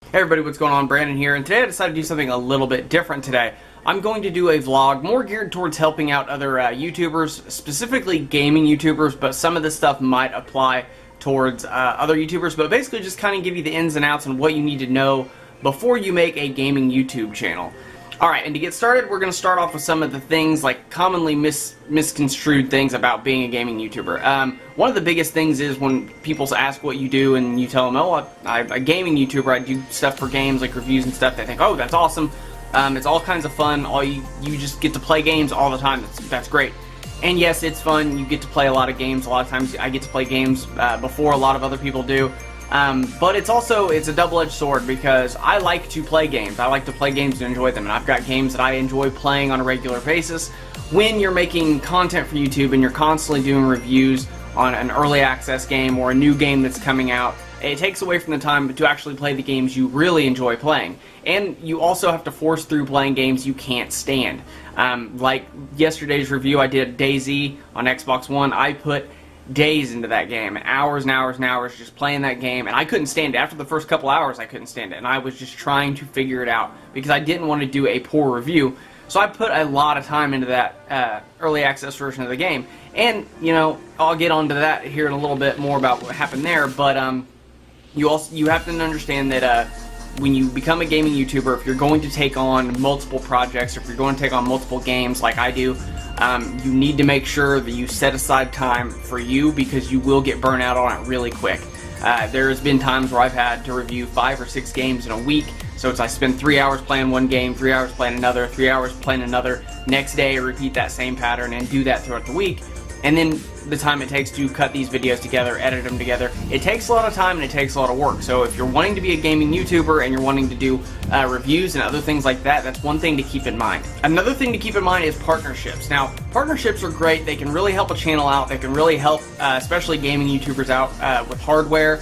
Hey everybody, what's going on? Brandon here, and today I decided to do something a little bit different today. I'm going to do a vlog more geared towards helping out other YouTubers, specifically gaming YouTubers, but some of this stuff might apply towards other YouTubers, but basically just kind of give you the ins and outs and what you need to know before you make a gaming YouTube channel. Alright, and to get started, we're going to start off with some of the things, like commonly misconstrued things about being a gaming YouTuber. One of the biggest things is when people ask what you do and you tell them, oh, I'm a gaming YouTuber, I do stuff for games, like reviews and stuff, they think, oh, that's awesome, it's all kinds of fun, you just get to play games all the time, that's great. And yes, it's fun, you get to play a lot of games, a lot of times I get to play games before a lot of other people do. But it's a double-edged sword because I like to play games. I like to play games and enjoy them, and I've got games that I enjoy playing on a regular basis. When you're making content for YouTube and you're constantly doing reviews on an early access game or a new game that's coming out, it takes away from the time to actually play the games you really enjoy playing. And you also have to force through playing games you can't stand. Like yesterday's review, I did DayZ on Xbox One. I put days into that game, hours and hours and hours just playing that game, and I couldn't stand it. After the first couple hours I couldn't stand it, and I was just trying to figure it out because I didn't want to do a poor review. So I put a lot of time into that early access version of the game, and you know, I'll get onto that here in a little bit more about what happened there, but you have to understand that when you become a gaming YouTuber, if you're going to take on multiple projects, or if you're going to take on multiple games like I do, you need to make sure that you set aside time for you, because you will get burnt out on it really quick. There's been times where I've had to review 5 or 6 games in a week, so I spend 3 hours playing one game, 3 hours playing another, 3 hours playing another, next day I repeat that same pattern and do that throughout the week. And then the time it takes to cut these videos together, edit them together, it takes a lot of time and it takes a lot of work. So if you're wanting to be a gaming YouTuber and you're wanting to do reviews and other things like that, that's one thing to keep in mind. Another thing to keep in mind is partnerships. Now, partnerships are great. They can really help a channel out. They can really help, especially gaming YouTubers out with hardware,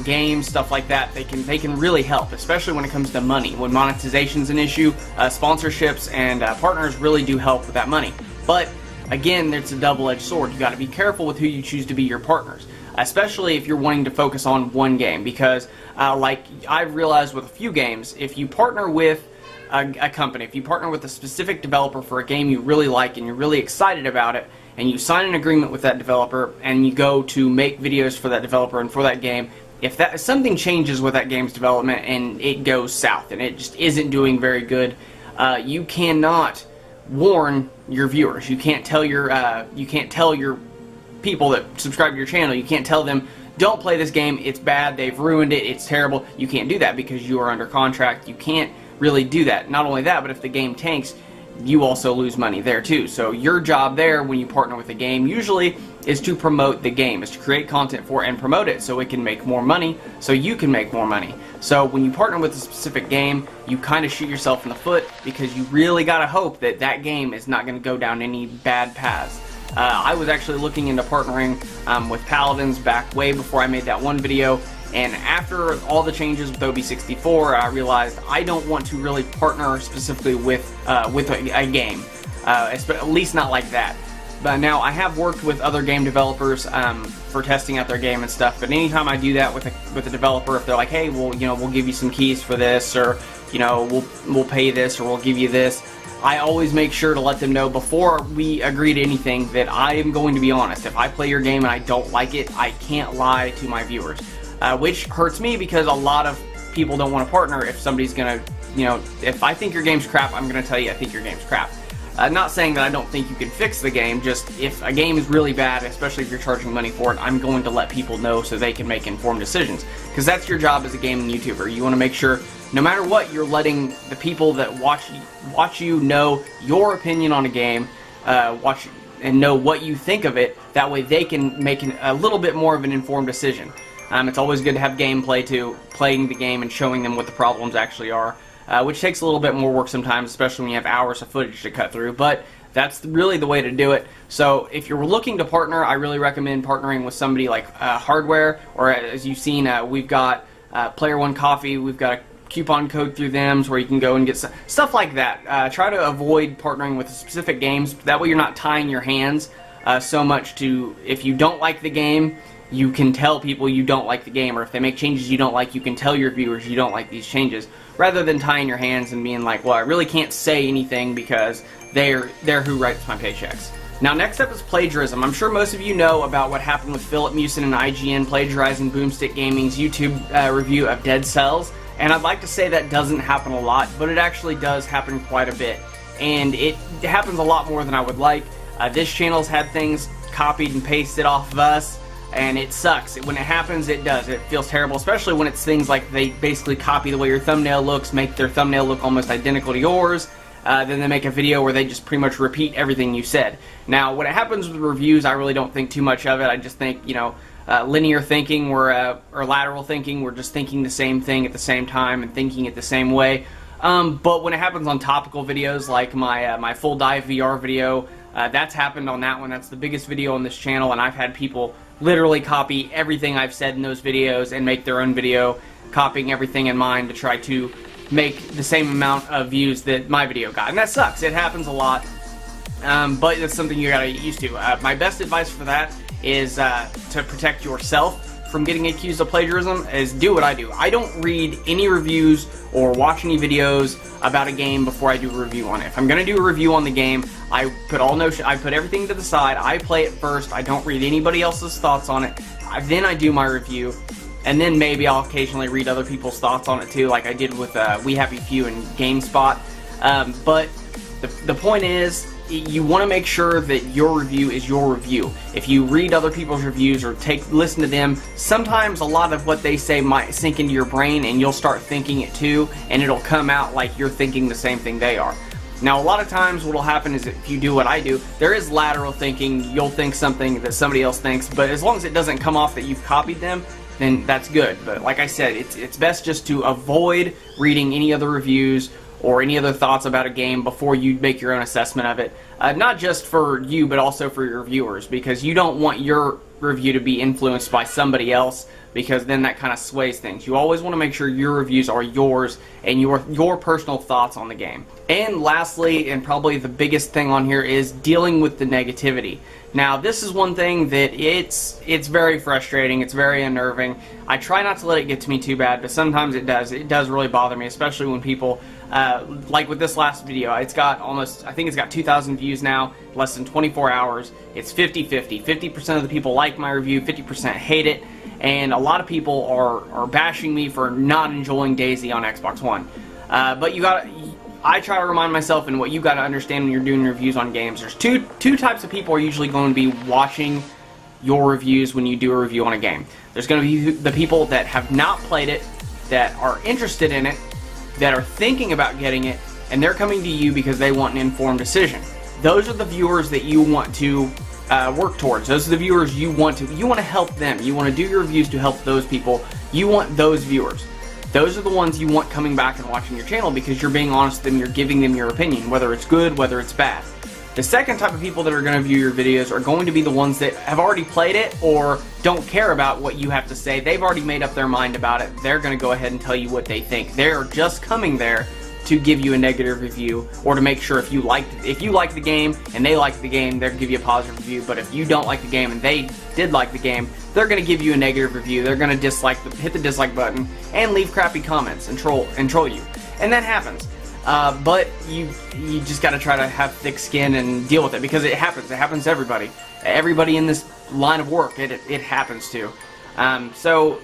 games, stuff like that. They can really help, especially when it comes to money. When monetization's an issue, sponsorships and partners really do help with that money. But again, it's a double-edged sword. You got to be careful with who you choose to be your partners, especially if you're wanting to focus on one game, because like I've realized with a few games, if you partner with a company, if you partner with a specific developer for a game you really like and you're really excited about it, and you sign an agreement with that developer and you go to make videos for that developer and for that game, if something changes with that game's development and it goes south and it just isn't doing very good, you cannot warn your viewers. You can't tell your people that subscribe to your channel, you can't tell them, don't play this game, it's bad, they've ruined it, it's terrible. You can't do that because you are under contract. You can't really do that. Not only that, but if the game tanks, you also lose money there too. So your job there when you partner with a game usually is to promote the game, is to create content for it and promote it so it can make more money, so you can make more money. So when you partner with a specific game, you kind of shoot yourself in the foot because you really gotta hope that that game is not going to go down any bad paths. I was actually looking into partnering with Paladins back way before I made that one video, and after all the changes with OB64, I realized I don't want to really partner specifically with a game, at least not like that. But now I have worked with other game developers for testing out their game and stuff. But anytime I do that with a developer, if they're like, hey, well, you know, we'll give you some keys for this, or you know, we'll pay this, or we'll give you this, I always make sure to let them know before we agree to anything that I am going to be honest. If I play your game and I don't like it, I can't lie to my viewers, which hurts me because a lot of people don't want to partner if somebody's gonna, you know, if I think your game's crap, I'm gonna tell you I think your game's crap. Not saying that I don't think you can fix the game, just if a game is really bad, especially if you're charging money for it, I'm going to let people know so they can make informed decisions. Because that's your job as a gaming YouTuber. You want to make sure, no matter what, you're letting the people that watch you know your opinion on a game, watch and know what you think of it. That way they can make a little bit more of an informed decision. It's always good to have gameplay too, playing the game and showing them what the problems actually are. Which takes a little bit more work sometimes, especially when you have hours of footage to cut through, but that's really the way to do it. So if you're looking to partner, I really recommend partnering with somebody like Hardware, or as you've seen, we've got Player One Coffee, we've got a coupon code through them where you can go and get stuff like that. Try to avoid partnering with specific games, that way you're not tying your hands so much to, if you don't like the game, you can tell people you don't like the game, or if they make changes you don't like, you can tell your viewers you don't like these changes, rather than tying your hands and being like, well, I really can't say anything because they're who writes my paychecks. Now, next up is plagiarism. I'm sure most of you know about what happened with Philip Mewson and IGN plagiarizing Boomstick Gaming's YouTube review of Dead Cells, and I'd like to say that doesn't happen a lot, but it actually does happen quite a bit, and it happens a lot more than I would like. This channel's had things copied and pasted off of us, and it sucks. When it happens, it does. It feels terrible, especially when it's things like they basically copy the way your thumbnail looks, make their thumbnail look almost identical to yours. Then they make a video where they just pretty much repeat everything you said. Now, when it happens with reviews, I really don't think too much of it. I just think, you know, linear thinking or lateral thinking, we're just thinking the same thing at the same time and thinking it the same way. But when it happens on topical videos like my full dive VR video, that's happened on that one. That's the biggest video on this channel, and I've had people literally copy everything I've said in those videos and make their own video, copying everything in mine to try to make the same amount of views that my video got. And that sucks. It happens a lot, but it's something you gotta get used to. My best advice for that is to protect yourself from getting accused of plagiarism is do what I do. I don't read any reviews or watch any videos about a game before I do a review on it. If I'm gonna do a review on the game, I put everything to the side, I play it first, I don't read anybody else's thoughts on it, then I do my review, and then maybe I'll occasionally read other people's thoughts on it too, like I did with We Happy Few and GameSpot. But the point is, you want to make sure that your review is your review. If you read other people's reviews or listen to them, sometimes a lot of what they say might sink into your brain and you'll start thinking it too, and it'll come out like you're thinking the same thing they are. Now, a lot of times what will happen is if you do what I do, there is lateral thinking. You'll think something that somebody else thinks, but as long as it doesn't come off that you've copied them, then that's good. But like I said, it's best just to avoid reading any other reviews or any other thoughts about a game before you make your own assessment of it. Not just for you, but also for your viewers, because you don't want your review to be influenced by somebody else, because then that kind of sways things. You always want to make sure your reviews are yours and your personal thoughts on the game. And lastly, and probably the biggest thing on here, is dealing with the negativity. Now, this is one thing that it's very frustrating, it's very unnerving. I try not to let it get to me too bad, but sometimes it does. It does really bother me, especially when people, like with this last video, it's got almost, I think it's got 2,000 views now, less than 24 hours. It's 50-50. 50% of the people like my review, 50% hate it, and a lot of people are bashing me for not enjoying DayZ on Xbox One. But I try to remind myself, and what you got to understand when you're doing reviews on games, there's two types of people are usually going to be watching your reviews when you do a review on a game. There's going to be the people that have not played it, that are interested in it, that are thinking about getting it, and they're coming to you because they want an informed decision. Those are the viewers that you want to work towards. Those are the viewers you want to help them. You want to do your reviews to help those people. You want those viewers. Those are the ones you want coming back and watching your channel because you're being honest with them, you're giving them your opinion, whether it's good, whether it's bad. The second type of people that are going to view your videos are going to be the ones that have already played it or don't care about what you have to say. They've already made up their mind about it. They're going to go ahead and tell you what they think. They're just coming there to give you a negative review, or to make sure if you like the game and they like the game, they'll give you a positive review. But if you don't like the game and they did like the game, they're going to give you a negative review. They're going to hit the dislike button and leave crappy comments and troll you. And that happens. But you just got to try to have thick skin and deal with it, because it happens. It happens to everybody. Everybody in this line of work, it happens to. So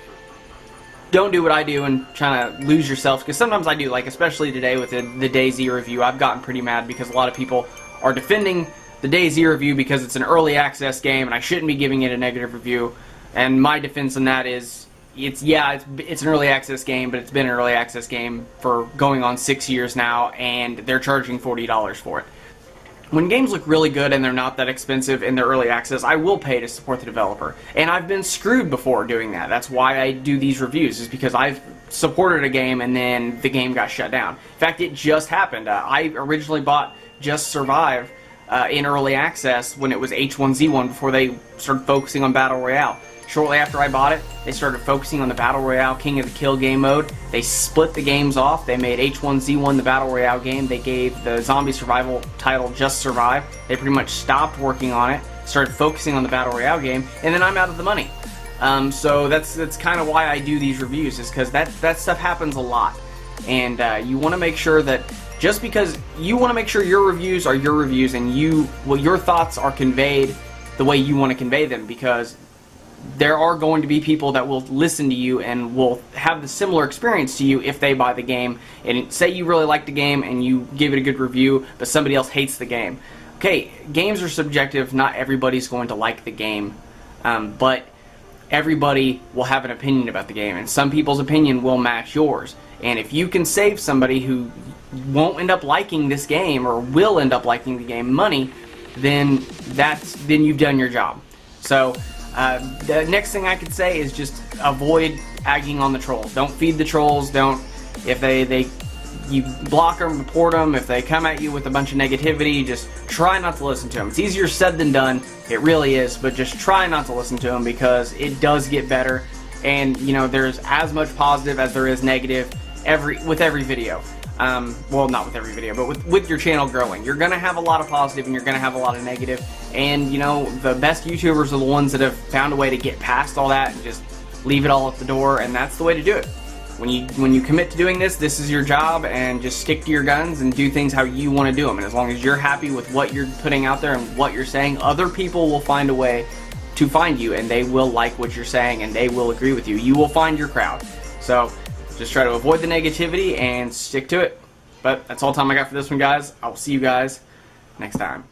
don't do what I do and try to lose yourself, because sometimes I do, like especially today with the DayZ review. I've gotten pretty mad because a lot of people are defending the DayZ review because it's an early access game and I shouldn't be giving it a negative review. And my defense on that is, it's an early access game, but it's been an early access game for going on 6 years now, and they're charging $40 for it. When games look really good and they're not that expensive in their early access, I will pay to support the developer. And I've been screwed before doing that. That's why I do these reviews, is because I've supported a game and then the game got shut down. In fact, it just happened. I originally bought Just Survive in early access when it was H1Z1, before they started focusing on Battle Royale. Shortly after I bought it, they started focusing on the Battle Royale King of the Kill game mode. They split the games off. They made H1Z1 the Battle Royale game. They gave the zombie survival title Just Survive. They pretty much stopped working on it, started focusing on the Battle Royale game, and then I'm out of the money. So that's kind of why I do these reviews, is because that stuff happens a lot. And you want to make sure that, just because you want to make sure your reviews are your reviews, and your thoughts are conveyed the way you want to convey them, because there are going to be people that will listen to you and will have the similar experience to you if they buy the game. And say you really like the game and you give it a good review, but somebody else hates the game. Okay, games are subjective. Not everybody's going to like the game, but everybody will have an opinion about the game, and some people's opinion will match yours. And if you can save somebody who won't end up liking this game, or will end up liking the game, money, then you've done your job. So the next thing I could say is just avoid agging on the trolls. Don't feed the trolls. You block them, report them. If they come at you with a bunch of negativity, just try not to listen to them. It's easier said than done. It really is, but just try not to listen to them, because it does get better. And there's as much positive as there is negative with every video. Well, not with every video, but with your channel growing, you're gonna have a lot of positive and you're gonna have a lot of negative. And the best YouTubers are the ones that have found a way to get past all that and just leave it all at the door, and that's the way to do it. When you commit to doing this is your job, and just stick to your guns and do things how you want to do them. And as long as you're happy with what you're putting out there and what you're saying, other people will find a way to find you, and they will like what you're saying, and they will agree with you. You will find your crowd. So just try to avoid the negativity and stick to it. But that's all the time I got for this one, guys. I will see you guys next time.